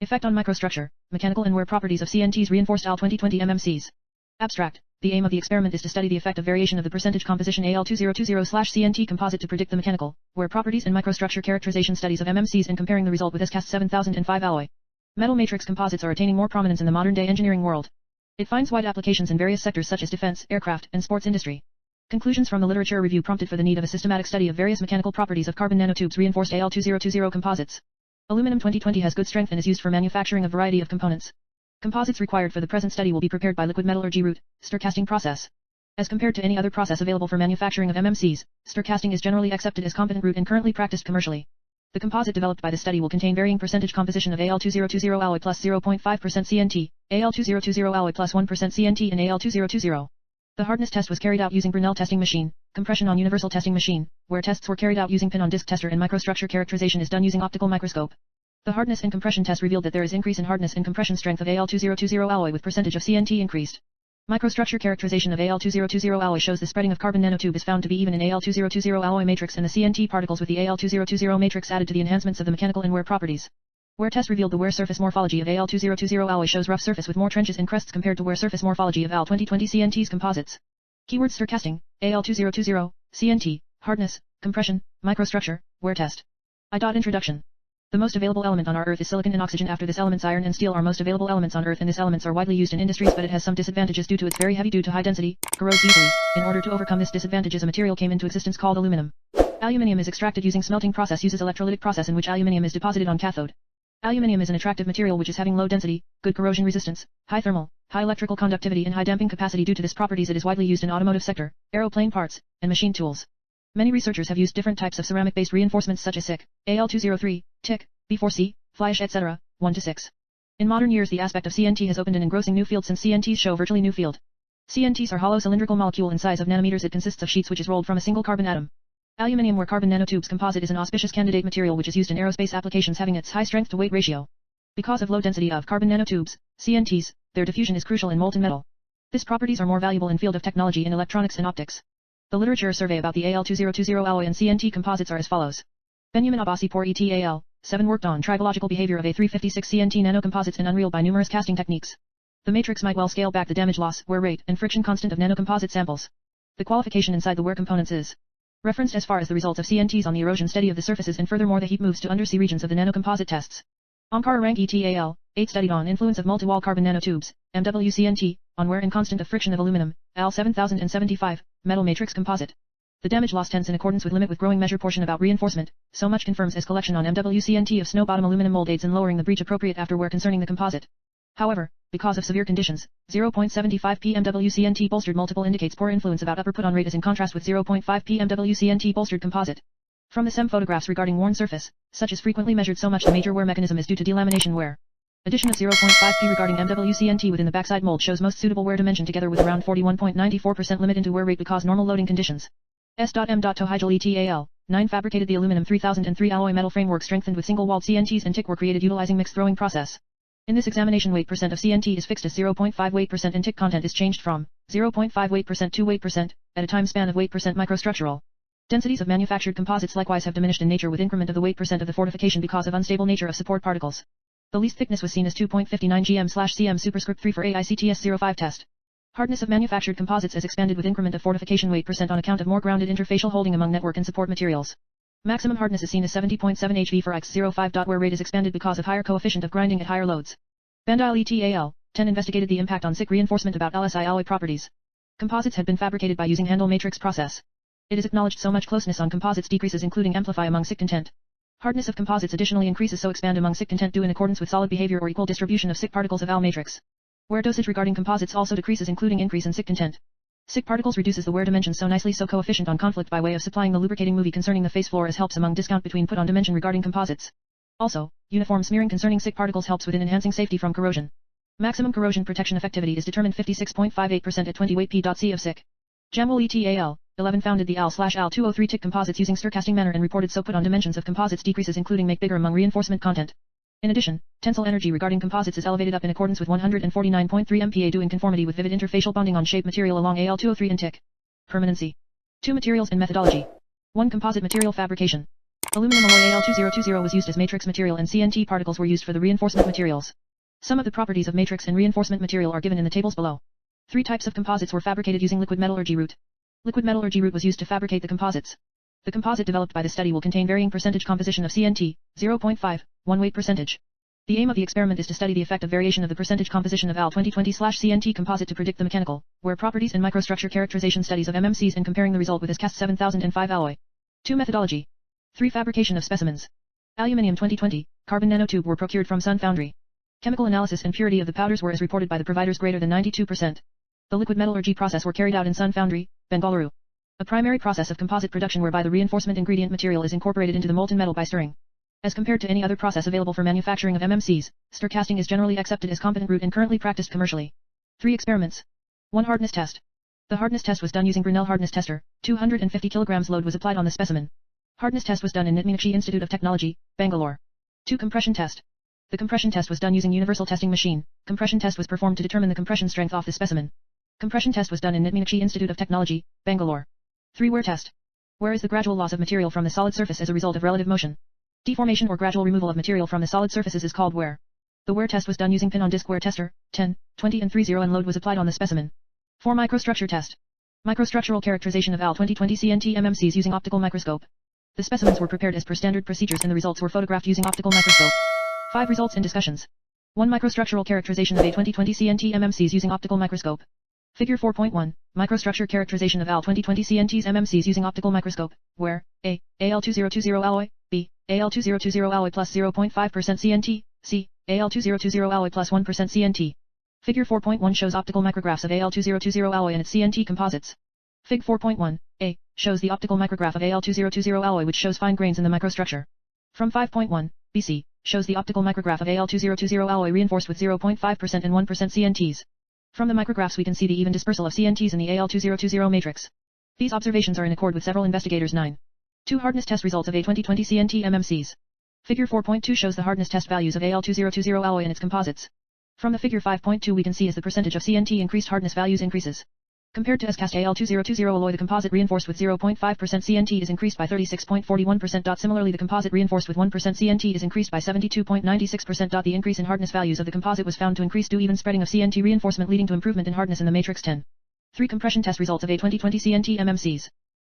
Effect on microstructure, mechanical and wear properties of CNTs reinforced Al2020 MMCs. Abstract. The aim of the experiment is to study the effect of variation of the percentage composition Al2020/CNT composite to predict the mechanical, wear properties and microstructure characterization studies of MMCs and comparing the result with SCAST 7005 alloy. Metal matrix composites are attaining more prominence in the modern-day engineering world. It finds wide applications in various sectors such as defense, aircraft, and sports industry. Conclusions from the literature review prompted for the need of a systematic study of various mechanical properties of carbon nanotubes reinforced Al2020 composites. Aluminum 2020 has good strength and is used for manufacturing a variety of components. Composites required for the present study will be prepared by liquid metallurgy route, stir casting process. As compared to any other process available for manufacturing of MMCs, stir casting is generally accepted as competent route and currently practiced commercially. The composite developed by the study will contain varying percentage composition of Al2020 alloy plus 0.5% CNT, Al2020 alloy plus 1% CNT and Al2020. The hardness test was carried out using Brinell testing machine, compression on universal testing machine, where tests were carried out using pin-on-disc tester and microstructure characterization is done using optical microscope. The hardness and compression test revealed that there is increase in hardness and compression strength of Al2020 alloy with percentage of CNT increased. Microstructure characterization of Al2020 alloy shows the spreading of carbon nanotube is found to be even in Al2020 alloy matrix and the CNT particles with the Al2020 matrix added to the enhancements of the mechanical and wear properties. Wear test revealed the wear surface morphology of Al2020 alloy shows rough surface with more trenches and crests compared to wear surface morphology of Al2020 CNTs composites. Keywords stir casting, Al2020, CNT, hardness, compression, microstructure, wear test. Introduction. The most available element on our Earth is silicon and oxygen. After this elements iron and steel are most available elements on Earth and these elements are widely used in industries but it has some disadvantages due to its very heavy due to high density, corrodes easily. In order to overcome this disadvantages a material came into existence called aluminum. Aluminium is extracted using smelting process uses electrolytic process in which aluminium is deposited on cathode. Aluminium is an attractive material which is having low density, good corrosion resistance, high thermal, high electrical conductivity and high damping capacity. Due to this properties it is widely used in automotive sector, aeroplane parts, and machine tools. Many researchers have used different types of ceramic-based reinforcements such as SiC, Al203, TiC, B4C, fly ash etc., 1 to 6. In modern years the aspect of CNT has opened an engrossing new field since CNTs show virtually new field. CNTs are hollow cylindrical molecule in size of nanometers. It consists of sheets which is rolled from a single carbon atom. Aluminium where carbon nanotubes composite is an auspicious candidate material which is used in aerospace applications having its high strength to weight ratio. Because of low density of carbon nanotubes, CNTs, their diffusion is crucial in molten metal. These properties are more valuable in field of technology in electronics and optics. The literature survey about the Al2020 alloy and CNT composites are as follows. Benjamin Abbasi pour ETAL, 7 worked on tribological behavior of A356 CNT nanocomposites and unreeled by numerous casting techniques. The matrix might well scale back the damage loss, wear rate, and friction constant of nanocomposite samples. The qualification inside the wear components is referenced as far as the results of CNTs on the erosion study of the surfaces and furthermore the heat moves to undersea regions of the nanocomposite tests. Omkara rank ETAL, 8 studied on influence of multi-wall carbon nanotubes, MWCNT, on wear and constant of friction of aluminum, Al 7075, metal matrix composite. The damage loss tends in accordance with limit with growing measure portion about reinforcement, so much confirms as collection on MWCNT of snow bottom aluminum mold aids in lowering the breach appropriate after wear concerning the composite. However, because of severe conditions, 0.75 pMWCNT bolstered multiple indicates poor influence about upper put on rate as in contrast with 0.5 pMWCNT bolstered composite. From the SEM photographs regarding worn surface, such is frequently measured so much the major wear mechanism is due to delamination wear. Addition of 0.5 p regarding MWCNT within the backside mold shows most suitable wear dimension together with around 41.94% limit into wear rate because normal loading conditions. S.M. Tohygel ETAL, 9 fabricated the aluminum 3003 alloy metal framework strengthened with single-walled CNTs and TiC were created utilizing mixed throwing process. In this examination weight percent of CNT is fixed as 0.5 weight percent and TiC content is changed from 0.5 weight percent to weight percent, at a time span of weight percent microstructural. Densities of manufactured composites likewise have diminished in nature with increment of the weight percent of the fortification because of unstable nature of support particles. The least thickness was seen as 2.59 gm/cm superscript 3 for AICTS 05 test. Hardness of manufactured composites has expanded with increment of fortification weight percent on account of more grounded interfacial holding among network and support materials. Maximum hardness is seen as 70.7 HV for X05. Wear rate is expanded because of higher coefficient of grinding at higher loads. Bandile ETAL, 10 investigated the impact on SiC reinforcement about LSI alloy properties. Composites had been fabricated by using handle matrix process. It is acknowledged so much closeness on composites decreases including amplify among SiC content. Hardness of composites additionally increases so expand among SiC content due in accordance with solid behavior or equal distribution of SiC particles of Al matrix. Wear dosage regarding composites also decreases including increase in SiC content. SiC particles reduces the wear dimension so nicely so coefficient on conflict by way of supplying the lubricating movie concerning the face floor as helps among discount between put on dimension regarding composites. Also, uniform smearing concerning SiC particles helps within enhancing safety from corrosion. Maximum corrosion protection effectivity is determined 56.58% at 20 weight p.c of SiC. Jamwell ETAL, 11 founded the Al/Al203 TiC composites using stir casting manner and reported so put on dimensions of composites decreases including make bigger among reinforcement content. In addition, tensile energy regarding composites is elevated up in accordance with 149.3 MPa due in conformity with vivid interfacial bonding on shape material along Al203 and TiC. Permanency. 2 materials and methodology. 1 composite material fabrication. Aluminum alloy Al2020 was used as matrix material and CNT particles were used for the reinforcement materials. Some of the properties of matrix and reinforcement material are given in the tables below. 3 types of composites were fabricated using liquid metallurgy route. Liquid metallurgy route was used to fabricate the composites. The composite developed by the study will contain varying percentage composition of CNT, 0.5, 1 weight percentage. The aim of the experiment is to study the effect of variation of the percentage composition of Al2020/CNT composite to predict the mechanical, wear properties and microstructure characterization studies of MMCs and comparing the result with ISCAS 7005 alloy. 2. Methodology. 3. Fabrication of specimens. Aluminium 2020, carbon nanotube were procured from Sun Foundry. Chemical analysis and purity of the powders were as reported by the providers greater than 92%. The liquid metallurgy process were carried out in Sun Foundry, Bengaluru. A primary process of composite production whereby the reinforcement ingredient material is incorporated into the molten metal by stirring. As compared to any other process available for manufacturing of MMCs, stir casting is generally accepted as competent route and currently practiced commercially. 3 experiments. 1 hardness test. The hardness test was done using Brinell hardness tester. 250 kg load was applied on the specimen. Hardness test was done in Nitmeenakshi Institute of Technology, Bangalore. 2 compression test. The compression test was done using universal testing machine. Compression test was performed to determine the compression strength of the specimen. Compression test was done in Nitmeenakshi Institute of Technology, Bangalore. 3 wear test. Wear is the gradual loss of material from the solid surface as a result of relative motion. Deformation or gradual removal of material from the solid surfaces is called wear. The wear test was done using pin-on-disc wear tester, 10, 20 and 30 and load was applied on the specimen. 4 microstructure test. Microstructural characterization of Al2020 CNT MMCs using optical microscope. The specimens were prepared as per standard procedures and the results were photographed using optical microscope. 5 results and discussions. 1 microstructural characterization of A2020 CNT MMCs using optical microscope. Figure 4.1, microstructure characterization of Al2020 CNTs MMCs using optical microscope, where A. Al2020 alloy, B. Al2020 alloy plus 0.5% CNT, C. Al2020 alloy plus 1% CNT. Figure 4.1 shows optical micrographs of Al2020 alloy and its CNT composites. Fig 4.1, A, shows the optical micrograph of Al2020 alloy which shows fine grains in the microstructure. From 5.1, BC, shows the optical micrograph of Al2020 alloy reinforced with 0.5% and 1% CNTs. From the micrographs we can see the even dispersal of CNTs in the Al2020 matrix. These observations are in accord with several investigators. 9. 2 hardness test results of A2020 CNT MMCs. Figure 4.2 shows the hardness test values of Al2020 alloy and its composites. From the figure 5.2 we can see as the percentage of CNT increased hardness values increases. Compared to ISCAS Al2020 alloy the composite reinforced with 0.5% CNT is increased by 36.41%. Similarly the composite reinforced with 1% CNT is increased by 72.96%. The increase in hardness values of the composite was found to increase due even spreading of CNT reinforcement leading to improvement in hardness in the matrix. 10. 3 compression test results of A2020 CNT MMCs.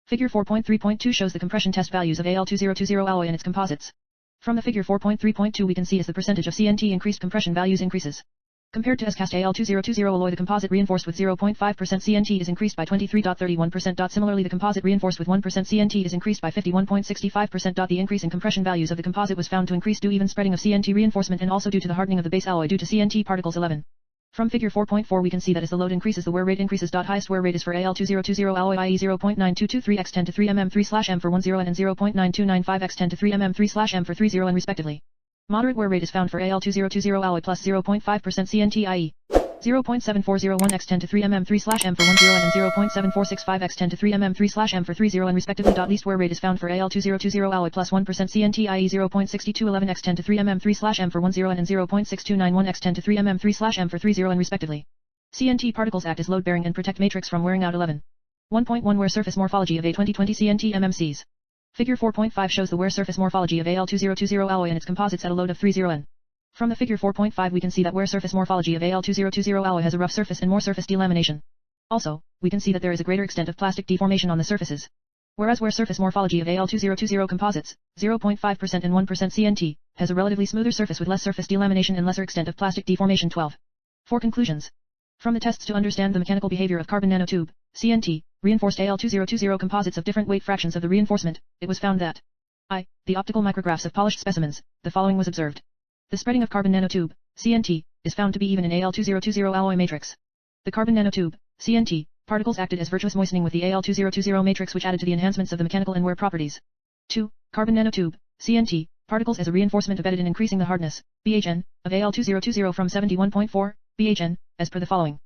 Figure 4.3.2 shows the compression test values of Al2020 alloy and its composites. From the figure 4.3.2 we can see as the percentage of CNT increased compression values increases. Compared to ISCAS Al2020 alloy the composite reinforced with 0.5% CNT is increased by 23.31%. Similarly the composite reinforced with 1% CNT is increased by 51.65%. The increase in compression values of the composite was found to increase due even spreading of CNT reinforcement and also due to the hardening of the base alloy due to CNT particles. 11. From figure 4.4 we can see that as the load increases the wear rate increases. Highest wear rate is for Al2020 alloy i.e. 0.9223 x 10 to 3 mm3/m for 10 and 0.9295 x 10 to 3 mm3/m for 30 and respectively. Moderate wear rate is found for Al2020 alloy plus 0.5% CNT i.e. 0.7401 x 10 to 3 mm3/m for 10 and 0.7465 x 10 to 3 mm3/m for 30 and respectively. Least wear rate is found for Al2020 alloy plus 1% CNT i.e. 0.6211 x 10 to 3 mm3/m for 10 and 0.6291 x 10 to 3 mm3/m for 30 and respectively. CNT particles act as load bearing and protect matrix from wearing out. 11. 1.1 Wear surface morphology of A2020 CNT MMCs. Figure 4.5 shows the wear surface morphology of Al2020 alloy and its composites at a load of 30 N. From the figure 4.5 we can see that wear surface morphology of Al2020 alloy has a rough surface and more surface delamination. Also, we can see that there is a greater extent of plastic deformation on the surfaces. Whereas wear surface morphology of Al2020 composites, 0.5% and 1% CNT, has a relatively smoother surface with less surface delamination and lesser extent of plastic deformation. 12. 4 conclusions. From the tests to understand the mechanical behavior of carbon nanotube, CNT, reinforced Al2020 composites of different weight fractions of the reinforcement, it was found that I. The optical micrographs of polished specimens, the following was observed. The spreading of carbon nanotube, CNT, is found to be even in Al2020 alloy matrix. The carbon nanotube, CNT, particles acted as virtuous moistening with the Al2020 matrix which added to the enhancements of the mechanical and wear properties. 2. Carbon nanotube, CNT, particles as a reinforcement abetted in increasing the hardness, BHN, of Al2020 from 71.4, BHN, as per the following.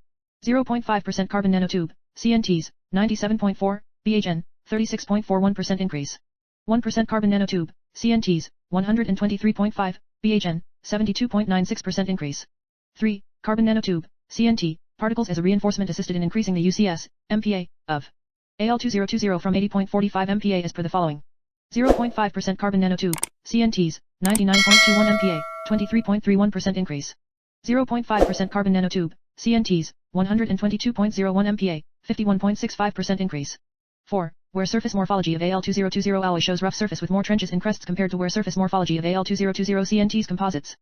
0.5% carbon nanotube, CNTs, 97.4, BHN, 36.41% increase. 1% carbon nanotube, CNTs, 123.5, BHN, 72.96% increase. 3. Carbon nanotube, CNT, particles as a reinforcement assisted in increasing the UCS, MPa, of Al2020 from 80.45 MPa as per the following. 0.5% carbon nanotube, CNTs, 99.21 MPa, 23.31% increase. 0.5% carbon nanotube, CNTs, 122.01 MPa, 51.65% increase. 4. Wear surface morphology of Al2020 alloy shows rough surface with more trenches in crests compared to wear surface morphology of Al2020 CNTs composites.